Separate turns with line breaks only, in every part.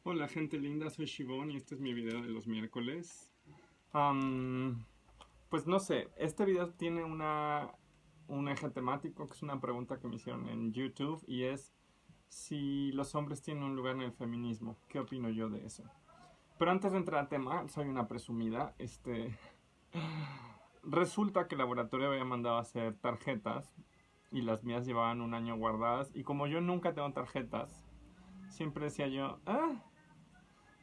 Hola gente linda, soy Shivon y este es mi video de los miércoles. Am, pues no sé, este video tiene un eje temático que es una pregunta que me hicieron en YouTube y es si los hombres tienen un lugar en el feminismo. ¿Qué opino yo de eso? Pero antes de entrar al tema, soy una presumida. Resulta que el laboratorio había mandado a hacer tarjetas y las mías llevaban un año guardadas y como yo nunca tengo tarjetas, siempre decía yo,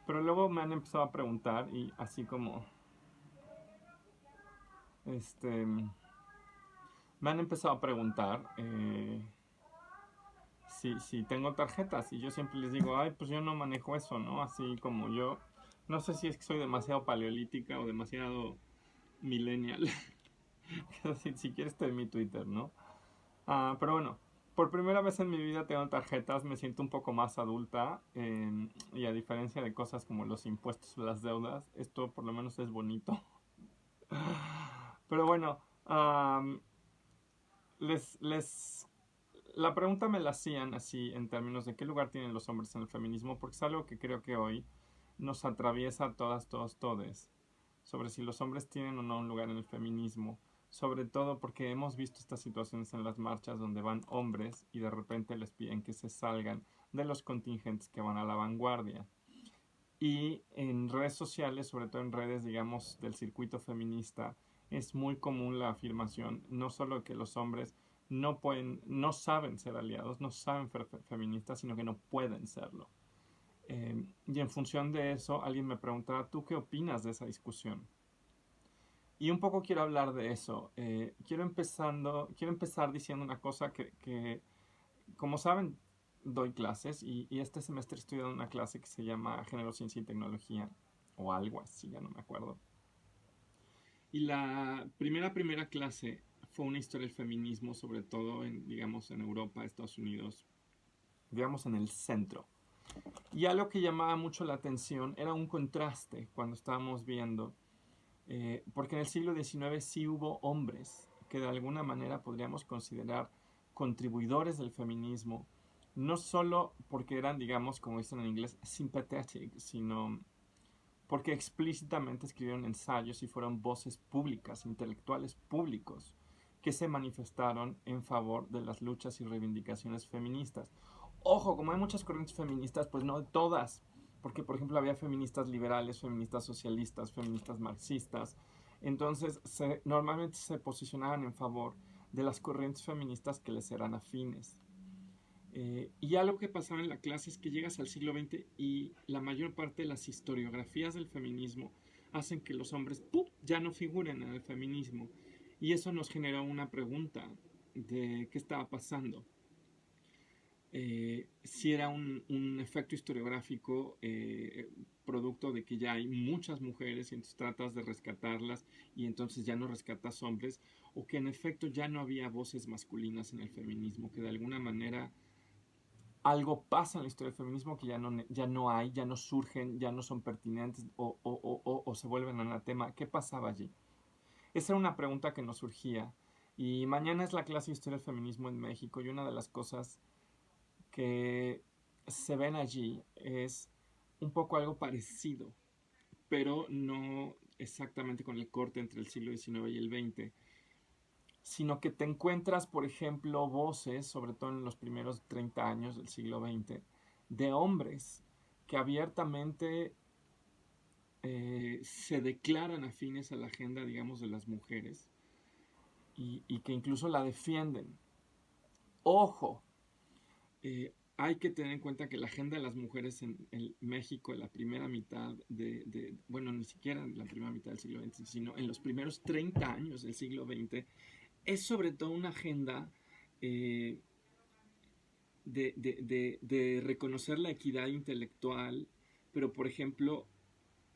pero luego me han empezado a preguntar y así como, me han empezado a preguntar si tengo tarjetas y yo siempre les digo, ay, pues yo no manejo eso, ¿no? Así como yo, no sé si es que soy demasiado paleolítica o demasiado millennial. Si quieres te doy mi Twitter, ¿no? Pero bueno, por primera vez en mi vida tengo tarjetas, me siento un poco más adulta y a diferencia de cosas como los impuestos o las deudas, esto por lo menos es bonito. Pero bueno, les la pregunta me la hacían así en términos de qué lugar tienen los hombres en el feminismo, porque es algo que creo que hoy nos atraviesa a todas, todos, todes, sobre si los hombres tienen o no un lugar en el feminismo, sobre todo porque hemos visto estas situaciones en las marchas donde van hombres y de repente les piden que se salgan de los contingentes que van a la vanguardia. Y en redes sociales, sobre todo en redes, digamos, del circuito feminista, es muy común la afirmación, no solo que los hombres no pueden, no saben ser aliados, no saben ser feministas, sino que no pueden serlo. Y en función de eso, alguien me preguntaba, ¿tú qué opinas de esa discusión? Y un poco quiero hablar de eso. Quiero empezar diciendo una cosa que como saben, doy clases y este semestre estoy dando una clase que se llama Género, Ciencia y Tecnología, o algo así, ya no me acuerdo. Y la primera clase fue una historia del feminismo, sobre todo en, digamos, en Europa, Estados Unidos, digamos, en el centro. Y algo que llamaba mucho la atención era un contraste cuando estábamos viendo, porque en el siglo XIX sí hubo hombres que de alguna manera podríamos considerar contribuidores del feminismo, no solo porque eran, digamos, como dicen en inglés, sympathetic, sino porque explícitamente escribieron ensayos y fueron voces públicas, intelectuales públicos, que se manifestaron en favor de las luchas y reivindicaciones feministas. Ojo, como hay muchas corrientes feministas, pues no todas, porque por ejemplo había feministas liberales, feministas socialistas, feministas marxistas, entonces normalmente se posicionaban en favor de las corrientes feministas que les eran afines. Y algo que pasaba en la clase es que llegas al siglo XX y la mayor parte de las historiografías del feminismo hacen que los hombres ¡pum!, ya no figuren en el feminismo. Y eso nos generó una pregunta de qué estaba pasando. Si era un efecto historiográfico producto de que ya hay muchas mujeres y entonces tratas de rescatarlas y entonces ya no rescatas hombres, o que en efecto ya no había voces masculinas en el feminismo, que de alguna manera algo pasa en la historia del feminismo que ya no hay, ya no surgen, ya no son pertinentes o se vuelven anatema. ¿Qué pasaba allí? Esa era una pregunta que nos surgía. Y mañana es la clase de historia del feminismo en México y una de las cosas que se ven allí es un poco algo parecido, pero no exactamente con el corte entre el siglo XIX y el XX, sino que te encuentras, por ejemplo, voces, sobre todo en los primeros 30 años del siglo XX, de hombres que abiertamente se declaran afines a la agenda, digamos, de las mujeres y que incluso la defienden. Ojo, hay que tener en cuenta que la agenda de las mujeres en México en la primera mitad bueno, ni siquiera en la primera mitad del siglo XX, sino en los primeros 30 años del siglo XX, es sobre todo una agenda eh, de reconocer la equidad intelectual, pero por ejemplo,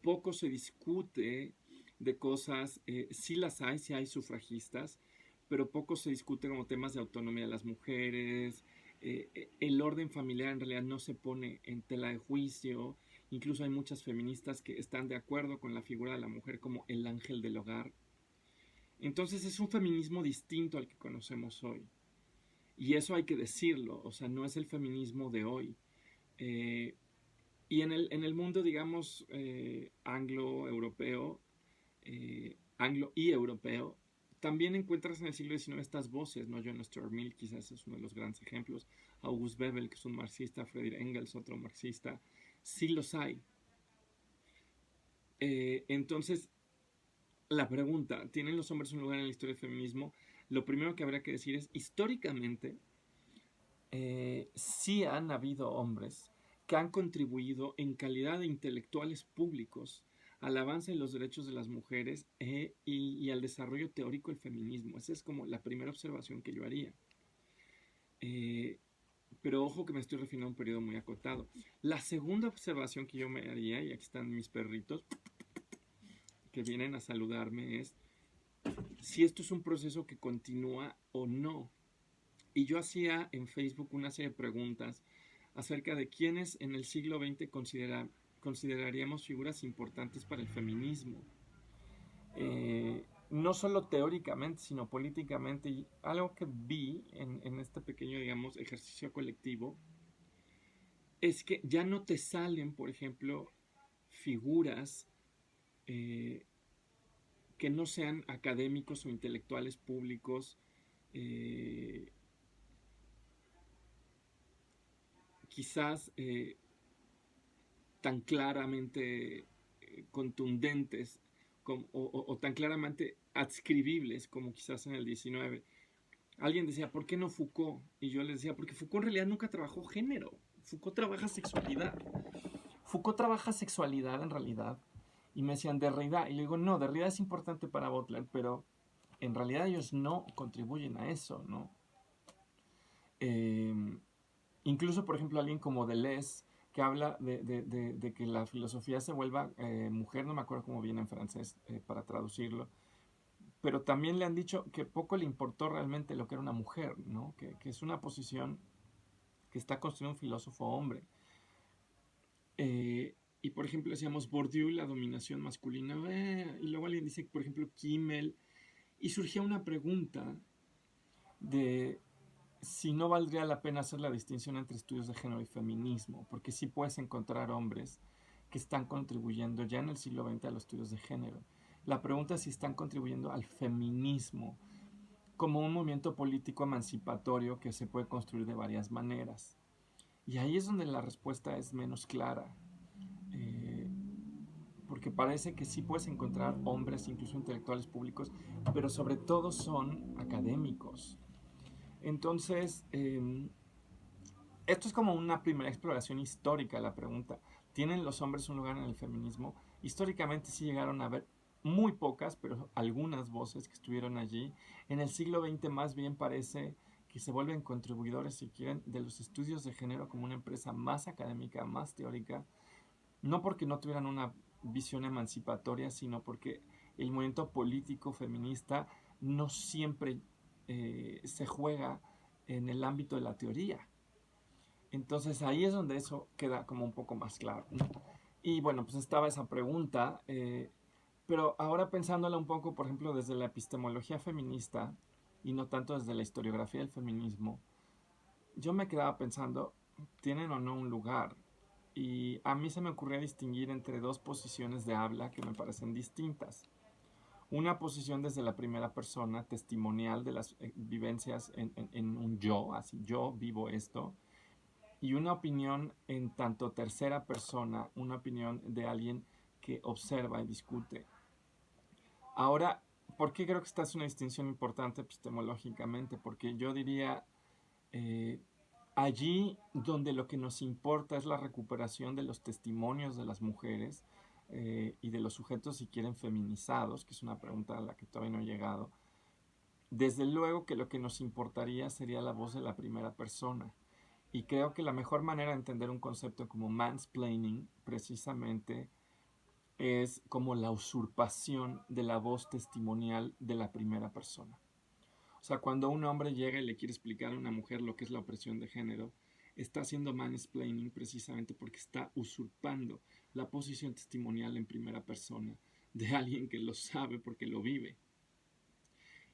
poco se discute de cosas, sí las hay, sí hay sufragistas, pero poco se discute como temas de autonomía de las mujeres, el orden familiar en realidad no se pone en tela de juicio, incluso hay muchas feministas que están de acuerdo con la figura de la mujer como el ángel del hogar. Entonces es un feminismo distinto al que conocemos hoy. Y eso hay que decirlo, o sea, no es el feminismo de hoy. Eh, Y en el mundo, digamos, anglo-europeo, anglo y europeo, también encuentras en el siglo XIX estas voces, ¿no? John Stuart Mill quizás es uno de los grandes ejemplos, August Bebel, que es un marxista, Friedrich Engels, otro marxista, sí los hay. Entonces, la pregunta, ¿tienen los hombres un lugar en la historia del feminismo? Lo primero que habría que decir es, históricamente, sí han habido hombres que han contribuido en calidad de intelectuales públicos al avance de los derechos de las mujeres y al desarrollo teórico del feminismo. Esa es como la primera observación que yo haría. Pero ojo que me estoy refiriendo a un periodo muy acotado. La segunda observación que yo me haría, y aquí están mis perritos que vienen a saludarme, es si esto es un proceso que continúa o no. Y yo hacía en Facebook una serie de preguntas acerca de quiénes en el siglo XX consideraríamos figuras importantes para el feminismo. No solo teóricamente, sino políticamente. Y algo que vi en este pequeño, digamos, ejercicio colectivo es que ya no te salen, por ejemplo, figuras que no sean académicos o intelectuales públicos, quizás tan claramente contundentes o tan claramente adscribibles como quizás en el 19. Alguien decía, ¿por qué no Foucault? Y yo les decía, porque Foucault en realidad nunca trabajó género. Foucault trabaja sexualidad. Foucault trabaja sexualidad en realidad. Y me decían, Derrida. Y le digo, no, Derrida es importante para Butler, pero en realidad ellos no contribuyen a eso, ¿no? Eh, Incluso, por ejemplo, alguien como Deleuze, que habla de que la filosofía se vuelva mujer, no me acuerdo cómo viene en francés para traducirlo, pero también le han dicho que poco le importó realmente lo que era una mujer, ¿no? Que es una posición que está construyendo un filósofo hombre. Y por ejemplo decíamos Bourdieu, la dominación masculina, y luego alguien dice, por ejemplo, Kimmel, y surgía una pregunta de si no valdría la pena hacer la distinción entre estudios de género y feminismo, porque sí puedes encontrar hombres que están contribuyendo ya en el siglo XX a los estudios de género. La pregunta es si están contribuyendo al feminismo como un movimiento político emancipatorio que se puede construir de varias maneras. Y ahí es donde la respuesta es menos clara, porque parece que sí puedes encontrar hombres, incluso intelectuales públicos, pero sobre todo son académicos. Entonces, esto es como una primera exploración histórica de la pregunta. ¿Tienen los hombres un lugar en el feminismo? Históricamente sí llegaron a haber muy pocas, pero algunas voces que estuvieron allí. En el siglo XX más bien parece que se vuelven contribuidores, si quieren, de los estudios de género como una empresa más académica, más teórica, no porque no tuvieran una visión emancipatoria, sino porque el movimiento político feminista no siempre se juega en el ámbito de la teoría. Entonces ahí es donde eso queda como un poco más claro, ¿no? Y bueno, pues estaba esa pregunta, pero ahora pensándola un poco, por ejemplo, desde la epistemología feminista y no tanto desde la historiografía del feminismo, yo me quedaba pensando, ¿tienen o no un lugar? Y a mí se me ocurría distinguir entre dos posiciones de habla que me parecen distintas. Una posición desde la primera persona, testimonial de las vivencias en un yo, así yo vivo esto, y una opinión en tanto tercera persona, una opinión de alguien que observa y discute. Ahora, ¿por qué creo que esta es una distinción importante epistemológicamente? Porque yo diría, eh, allí donde lo que nos importa es la recuperación de los testimonios de las mujeres y de los sujetos, si quieren, feminizados, que es una pregunta a la que todavía no he llegado, desde luego que lo que nos importaría sería la voz de la primera persona. Y creo que la mejor manera de entender un concepto como mansplaining, precisamente, es como la usurpación de la voz testimonial de la primera persona. O sea, cuando un hombre llega y le quiere explicar a una mujer lo que es la opresión de género, está haciendo mansplaining precisamente porque está usurpando la posición testimonial en primera persona de alguien que lo sabe porque lo vive.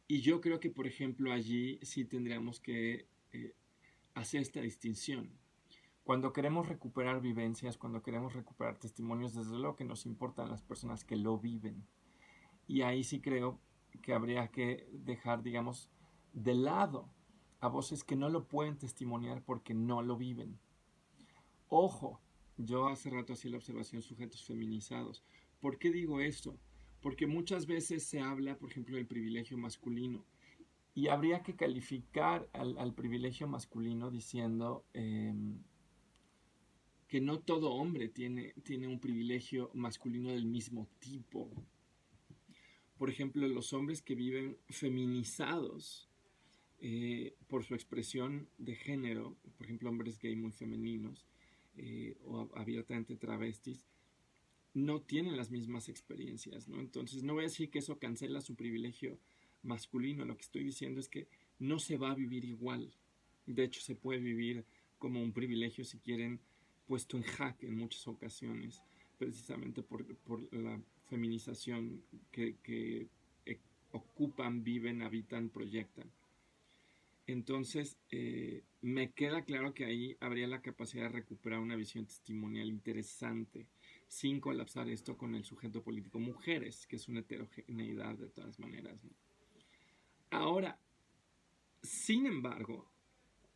Y yo creo que, por ejemplo, allí sí tendríamos que hacer esta distinción. Cuando queremos recuperar vivencias, cuando queremos recuperar testimonios, desde luego que nos importan las personas que lo viven. Y ahí sí creo que habría que dejar, digamos, de lado a voces que no lo pueden testimoniar porque no lo viven. Ojo, yo hace rato hacía la observación sujetos feminizados. ¿Por qué digo esto? Porque muchas veces se habla, por ejemplo, del privilegio masculino. Y habría que calificar al privilegio masculino diciendo que no todo hombre tiene un privilegio masculino del mismo tipo. Por ejemplo, los hombres que viven feminizados por su expresión de género, por ejemplo, hombres gay muy femeninos o abiertamente travestis, no tienen las mismas experiencias, ¿no? Entonces, no voy a decir que eso cancela su privilegio masculino, lo que estoy diciendo es que no se va a vivir igual. De hecho, se puede vivir como un privilegio, si quieren, puesto en jaque en muchas ocasiones, precisamente por la feminización que ocupan, viven, habitan, proyectan. Entonces, me queda claro que ahí habría la capacidad de recuperar una visión testimonial interesante, sin colapsar esto con el sujeto político mujeres, que es una heterogeneidad de todas maneras, ¿no? Ahora, sin embargo,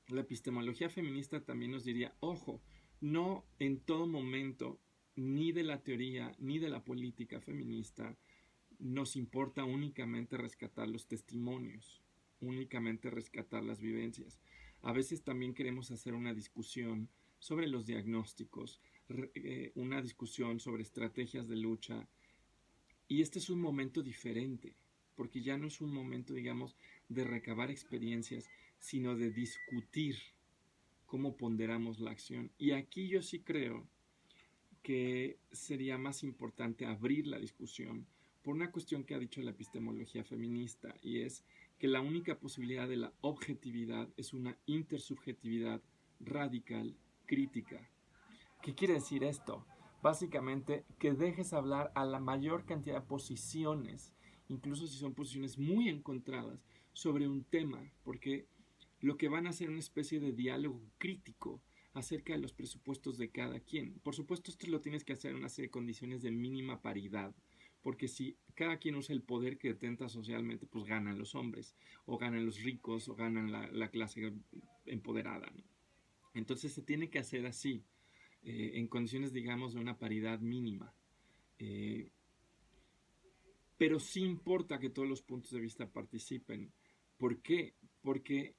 la epistemología feminista también nos diría, ojo, no en todo momento, ni de la teoría, ni de la política feminista, nos importa únicamente rescatar los testimonios, únicamente rescatar las vivencias. A veces también queremos hacer una discusión sobre los diagnósticos, una discusión sobre estrategias de lucha, y este es un momento diferente, porque ya no es un momento, digamos, de recabar experiencias, sino de discutir cómo ponderamos la acción. Y aquí yo sí creo que sería más importante abrir la discusión por una cuestión que ha dicho la epistemología feminista, y es que la única posibilidad de la objetividad es una intersubjetividad radical, crítica. ¿Qué quiere decir esto? Básicamente que dejes hablar a la mayor cantidad de posiciones, incluso si son posiciones muy encontradas, sobre un tema, porque lo que van a hacer una especie de diálogo crítico acerca de los presupuestos de cada quien. Por supuesto, esto lo tienes que hacer en una serie de condiciones de mínima paridad, porque si cada quien usa el poder que detenta socialmente, pues ganan los hombres, o ganan los ricos, o ganan la clase empoderada, ¿no? Entonces se tiene que hacer así, en condiciones, digamos, de una paridad mínima. Eh, pero sí importa que todos los puntos de vista participen. ¿Por qué? Porque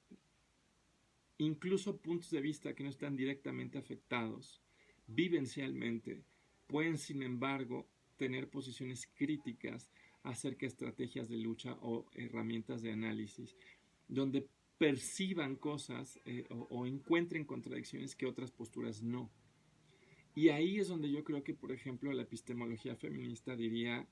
incluso puntos de vista que no están directamente afectados, vivencialmente, pueden, sin embargo, tener posiciones críticas acerca de estrategias de lucha o herramientas de análisis, donde perciban cosas o encuentren contradicciones que otras posturas no. Y ahí es donde yo creo que, por ejemplo, la epistemología feminista diría,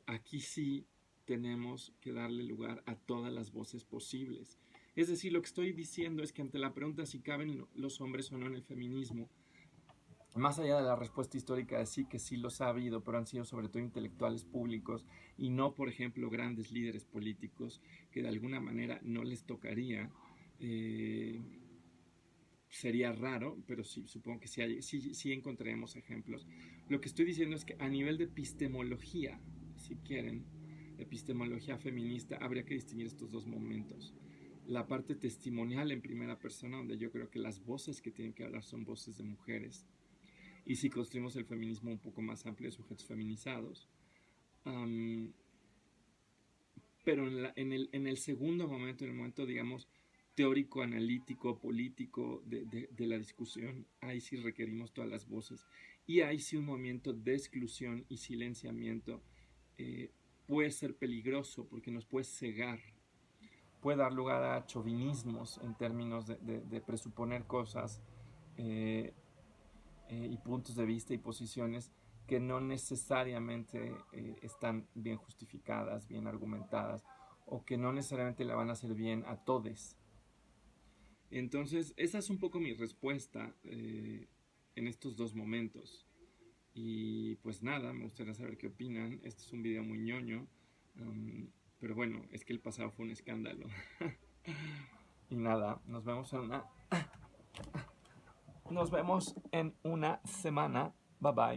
aquí sí tenemos que darle lugar a todas las voces posibles. Es decir, lo que estoy diciendo es que ante la pregunta si caben los hombres o no en el feminismo, más allá de la respuesta histórica de sí, que sí los ha habido, pero han sido sobre todo intelectuales públicos y no, por ejemplo, grandes líderes políticos que de alguna manera no les tocaría, sería raro, pero sí, supongo que sí encontraremos ejemplos. Lo que estoy diciendo es que a nivel de epistemología, si quieren, epistemología feminista, habría que distinguir estos dos momentos. La parte testimonial en primera persona, donde yo creo que las voces que tienen que hablar son voces de mujeres. Y si construimos el feminismo un poco más amplio de sujetos feminizados. Pero en el segundo momento, en el momento, digamos, teórico, analítico, político de la discusión, ahí sí requerimos todas las voces. Y ahí sí un movimiento de exclusión y silenciamiento puede ser peligroso porque nos puede cegar. Puede dar lugar a chauvinismos en términos de presuponer cosas y puntos de vista y posiciones que no necesariamente están bien justificadas, bien argumentadas, o que no necesariamente le van a hacer bien a todes. Entonces, esa es un poco mi respuesta en estos dos momentos. Y pues nada, me gustaría saber qué opinan. Este es un video muy ñoño, pero bueno, es que el pasado fue un escándalo. Y nada, nos vemos en una Nos vemos en una semana. Bye bye.